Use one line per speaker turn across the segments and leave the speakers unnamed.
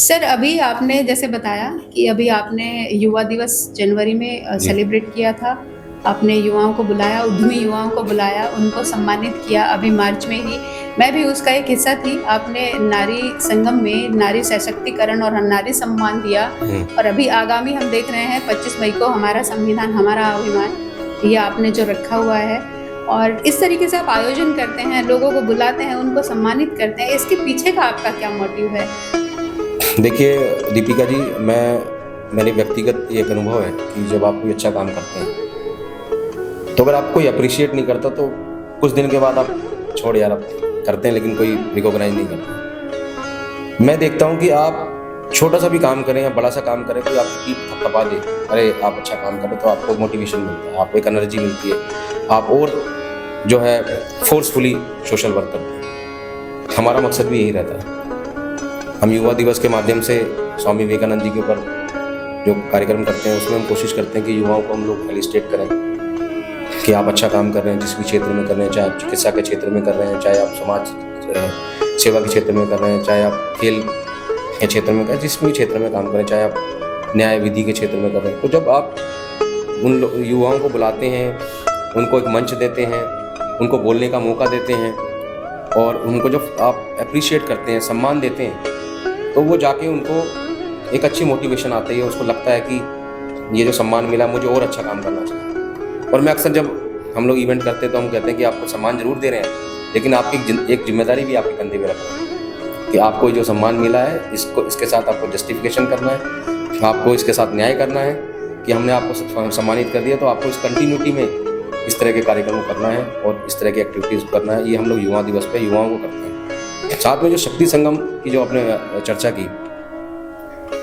Sir, अभी आपने जैसे बताया कि अभी आपने युवा दिवस जनवरी में
जी।
सेलिब्रेट किया था। आपने युवाओं को बुलाया, उद्यमी युवाओं को बुलाया, उनको सम्मानित किया अभी मार्च में ही। मैं भी उसका एक हिस्सा थी। आपने नारी संगम में नारी सशक्तिकरण और नारी सम्मान दिया।
हुँ।
और अभी आगामी हम देख रहे हैं 25 मई को हमारा संविधान हमारा अभिमान, ये आपने जो रखा हुआ है। और इस तरीके से आप आयोजन करते हैं, लोगों को बुलाते हैं, उनको सम्मानित करते हैं, इसके पीछे का आपका क्या मोटिव है?
देखिए दीपिका जी, मेरे व्यक्तिगत एक अनुभव है कि जब आप कोई अच्छा काम करते हैं, तो अगर आपको कोई एप्रिशिएट नहीं करता तो कुछ दिन के बाद आप छोड़ यार, आप करते हैं लेकिन कोई रिकॉग्नाइज़ नहीं करता। मैं देखता हूँ कि आप छोटा-सा भी काम करें या बड़ा-सा काम करें, कोई आपकी पीठ थपथपा दे, अरे आप अच्छा काम कर रहे हो, तो आपको मोटिवेशन मिलता है, आपको एक एनर्जी मिलती है, आप और जो है फ़ोर्सफुली सोशल वर्क करते हैं। हमारा मकसद भी यही रहता है। हम युवा दिवस के माध्यम से स्वामी विवेकानंद जी के ऊपर जो कार्यक्रम करते हैं, उसमें हम कोशिश करते हैं कि युवाओं को हम लोग फेलिसिटेट करें कि आप अच्छा काम कर रहे हैं, जिस भी क्षेत्र में कर रहे हैं, चाहे आप चिकित्सा के क्षेत्र में कर रहे हैं, चाहे आप समाज सेवा के क्षेत्र में कर रहे हैं, चाहे आप खेल के क्षेत्र में कर, जिस भी क्षेत्र में काम करें, चाहे आप न्याय विधि के क्षेत्र में कर रहे हैं। तो जब आप उन युवाओं को बुलाते हैं, उनको एक मंच देते हैं, उनको बोलने का मौका देते हैं और उनको जब आप एप्रिशिएट करते हैं, सम्मान देते हैं, तो वो जाके उनको एक अच्छी मोटिवेशन आती है, उसको लगता है कि ये जो सम्मान मिला, मुझे और अच्छा काम करना चाहिए। और मैं अक्सर जब हम लोग इवेंट करते हैं तो हम कहते हैं कि आपको सम्मान ज़रूर दे रहे हैं, लेकिन आपकी एक जिम्मेदारी भी आपके कंधे पे रख रहे हैं कि आपको जो सम्मान मिला है, इसके साथ आपको जस्टिफिकेशन करना है, आपको इसके साथ न्याय करना है कि हमने आपको सम्मानित कर दिया, तो आपको इस कंटिन्यूटी में इस तरह के कार्यक्रम करना है और इस तरह की एक्टिविटीज़ करना है। ये हम लोग युवा दिवस पे युवाओं को करते हैं। साथ में जो शक्ति संगम की जो आपने चर्चा की,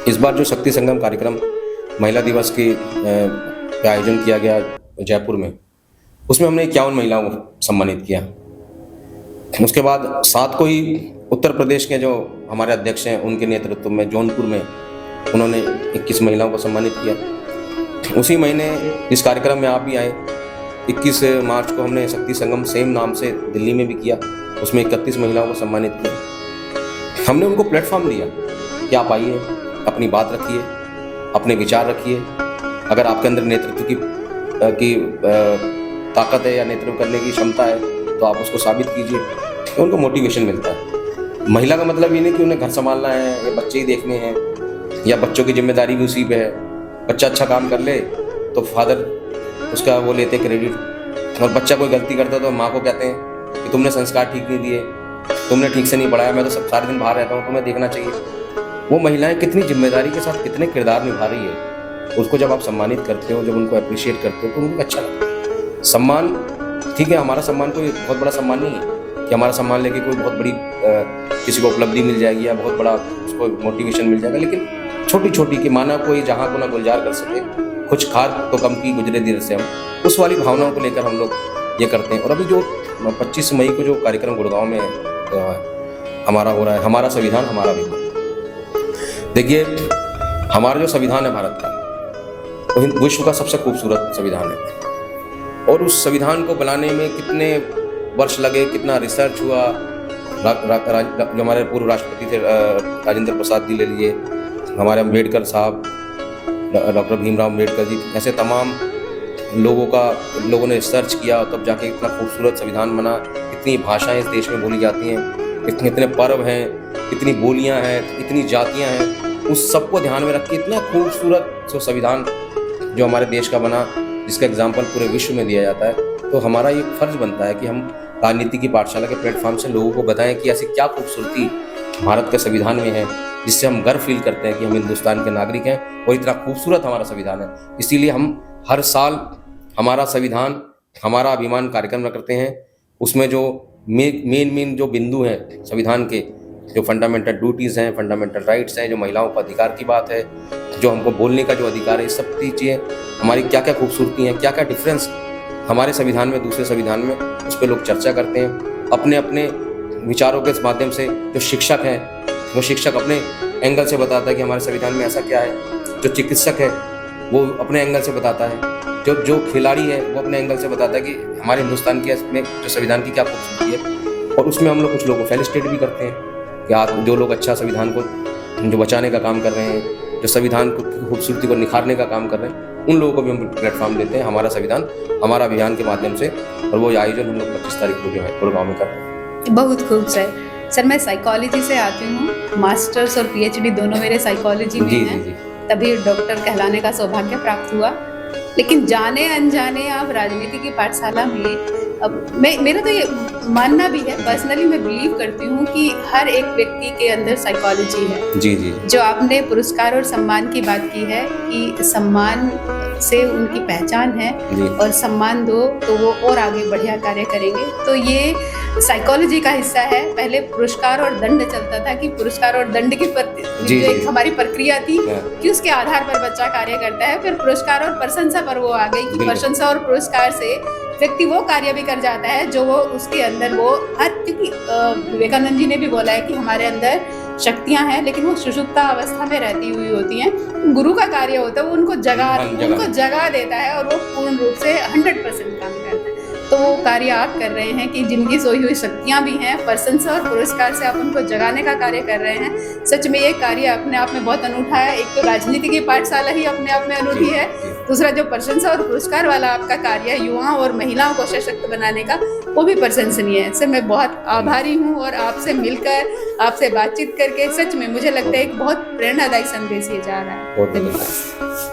इस बार जो शक्ति संगम कार्यक्रम महिला दिवस का आयोजन किया गया जयपुर में, उसमें हमने 51 महिलाओं को सम्मानित किया। उसके बाद 7 को ही उत्तर प्रदेश के जो हमारे अध्यक्ष हैं, उनके नेतृत्व में जौनपुर में उन्होंने 21 महिलाओं को सम्मानित किया। उसी महीने इस कार्यक्रम में आप भी आए, 21 मार्च को हमने शक्ति संगम सेम नाम से दिल्ली में भी किया, उसमें 31 महिलाओं को सम्मानित किया। हमने उनको प्लेटफॉर्म दिया कि आप आइए, अपनी बात रखिए, अपने विचार रखिए। अगर आपके अंदर नेतृत्व की ताकत है या नेतृत्व करने की क्षमता है, तो आप उसको साबित कीजिए, तो उनको मोटिवेशन मिलता है। महिला का मतलब ये नहीं कि उन्हें घर संभालना है या बच्चे ही देखने हैं या बच्चों की जिम्मेदारी भी उसी पे है। बच्चा अच्छा काम कर ले तो फादर उसका वो लेते क्रेडिट, और बच्चा कोई गलती करता है तो माँ को कहते हैं कि तुमने संस्कार ठीक नहीं दिए, तुमने ठीक से नहीं पढ़ाया, मैं तो सब सारे दिन बाहर रहता हूँ, तुम्हें देखना चाहिए। वो महिलाएं कितनी जिम्मेदारी के साथ कितने किरदार निभा रही है, उसको जब आप सम्मानित करते हो, जब उनको अप्रिशिएट करते हो, तो उनको अच्छा लगता है। सम्मान ठीक है, हमारा सम्मान कोई बहुत बड़ा सम्मान नहीं है कि हमारा सम्मान लेके कोई बहुत बड़ी किसी को उपलब्धि मिल जाएगी या बहुत बड़ा उसको मोटिवेशन मिल जाएगा, लेकिन छोटी छोटी कि माना कोई जहाँ को ना गुलजार कर सके, कुछ खार तो कम की गुजरे देर से, हम उस वाली भावनाओं को लेकर हम लोग ये करते हैं। और अभी जो 25 मई को जो कार्यक्रम गुड़गांव में हमारा हो रहा है, हमारा संविधान हमारा अभिमान। देखिए, हमारा जो संविधान है भारत का, वो विश्व का सबसे खूबसूरत संविधान है, और उस संविधान को बनाने में कितने वर्ष लगे, कितना रिसर्च हुआ। जो हमारे पूर्व राष्ट्रपति थे राजेंद्र प्रसाद जी ले लिए, हमारे अम्बेडकर साहब, डॉक्टर भीमराव अम्बेडकर जी, ऐसे तमाम लोगों ने रिसर्च किया, तब जाके इतना खूबसूरत संविधान बना। कितनी भाषाएं इस देश में बोली जाती हैं, इतने पर्व हैं, इतनी बोलियां हैं, इतनी जातियां हैं, उस सबको ध्यान में रख के इतना खूबसूरत संविधान जो हमारे देश का बना, जिसका एग्जाम्पल पूरे विश्व में दिया जाता है। तो हमारा ये फर्ज बनता है कि हम राजनीति की पाठशाला के प्लेटफॉर्म से लोगों को बताएं कि ऐसी क्या खूबसूरती भारत के संविधान में है, जिससे हम गर्व फील करते हैं कि हम हिंदुस्तान के नागरिक हैं और इतना खूबसूरत हमारा संविधान है। इसीलिए हम हर साल हमारा संविधान हमारा अभिमान कार्यक्रम करते हैं। उसमें जो मेन जो बिंदु हैं संविधान के, जो फंडामेंटल ड्यूटीज़ हैं, फंडामेंटल राइट्स हैं, जो महिलाओं का अधिकार की बात है, जो हमको बोलने का जो अधिकार है, ये सब चीज़ें हमारी क्या क्या खूबसूरती हैं, क्या क्या डिफरेंस हमारे संविधान में दूसरे संविधान में, उस पर लोग चर्चा करते हैं। अपने अपने विचारों के माध्यम से जो शिक्षक हैं, वो शिक्षक अपने एंगल से बताता है कि हमारे संविधान में ऐसा क्या है। जो चिकित्सक है वो अपने एंगल से बताता है। जो खिलाड़ी है वो अपने एंगल से बताता है कि हमारे हिंदुस्तान के में जो संविधान की क्या खूबसूरती है। और उसमें हम लोग कुछ लोगों को फेलिसिटेट भी करते हैं कि आप जो लोग अच्छा संविधान को जो बचाने का काम कर रहे हैं, जो संविधान की खूबसूरती को निखारने का काम कर रहे हैं, उन लोगों को भी हम प्लेटफॉर्म देते हैं। हमारा संविधान हमारा अभियान के माध्यम से, और वो आयोजन हम लोग 25 तारीख को जो है गुड़गांव में कर रहे हैं।
बहुत खूब सर। मैं साइकोलॉजी से आती हूँ, मास्टर्स और पीएचडी दोनों मेरे साइकोलॉजी में
जी
हैं।
जी जी।
तभी डॉक्टर कहलाने का सौभाग्य प्राप्त हुआ। लेकिन जाने अनजाने आप राजनीति की पाठशाला में, अब मेरा तो ये मानना भी है, पर्सनली मैं बिलीव करती हूँ कि हर एक व्यक्ति के अंदर साइकोलॉजी है।
जी जी।
जो आपने पुरस्कार और सम्मान की बात की है कि सम्मान से उनकी पहचान है
जी।
और सम्मान दो तो वो और आगे बढ़िया कार्य करेंगे, तो ये साइकोलॉजी का हिस्सा है। पहले पुरस्कार और दंड चलता था कि पुरस्कार और दंड की
जी,
जो एक
जी।
हमारी प्रक्रिया थी
हाँ।
कि उसके आधार पर बच्चा कार्य करता है। फिर पुरस्कार और प्रशंसा पर वो आ गई कि
बिल्कुल।
प्रशंसा और पुरस्कार से व्यक्ति वो कार्य भी कर जाता है जो वो उसके अंदर वो हर, क्योंकि विवेकानंद जी ने भी बोला है कि हमारे अंदर शक्तियां हैं लेकिन वो सुषुप्ता अवस्था में रहती हुई होती हैं। गुरु का कार्य होता है वो उनको जगा देता है और वो पूर्ण रूप से 100% काम करता है। तो वो कार्य आप कर रहे हैं कि जिनकी सोई हुई शक्तियां भी हैं, प्रशंसा और पुरस्कार से आप उनको जगाने का कार्य कर रहे हैं। सच में ये कार्य अपने आप में बहुत अनूठा है। एक तो राजनीति की पाठशाला ही अपने आप में अनूठी है, दूसरा जो प्रशंसा और पुरस्कार वाला आपका कार्य है युवाओं और महिलाओं को सशक्त बनाने का, वो भी प्रशंसनीय है। सर मैं बहुत आभारी हूँ और आपसे मिलकर, आपसे बातचीत करके सच में मुझे लगता है एक बहुत प्रेरणादायी संदेश ये जा रहा है।
बहुत धन्यवाद।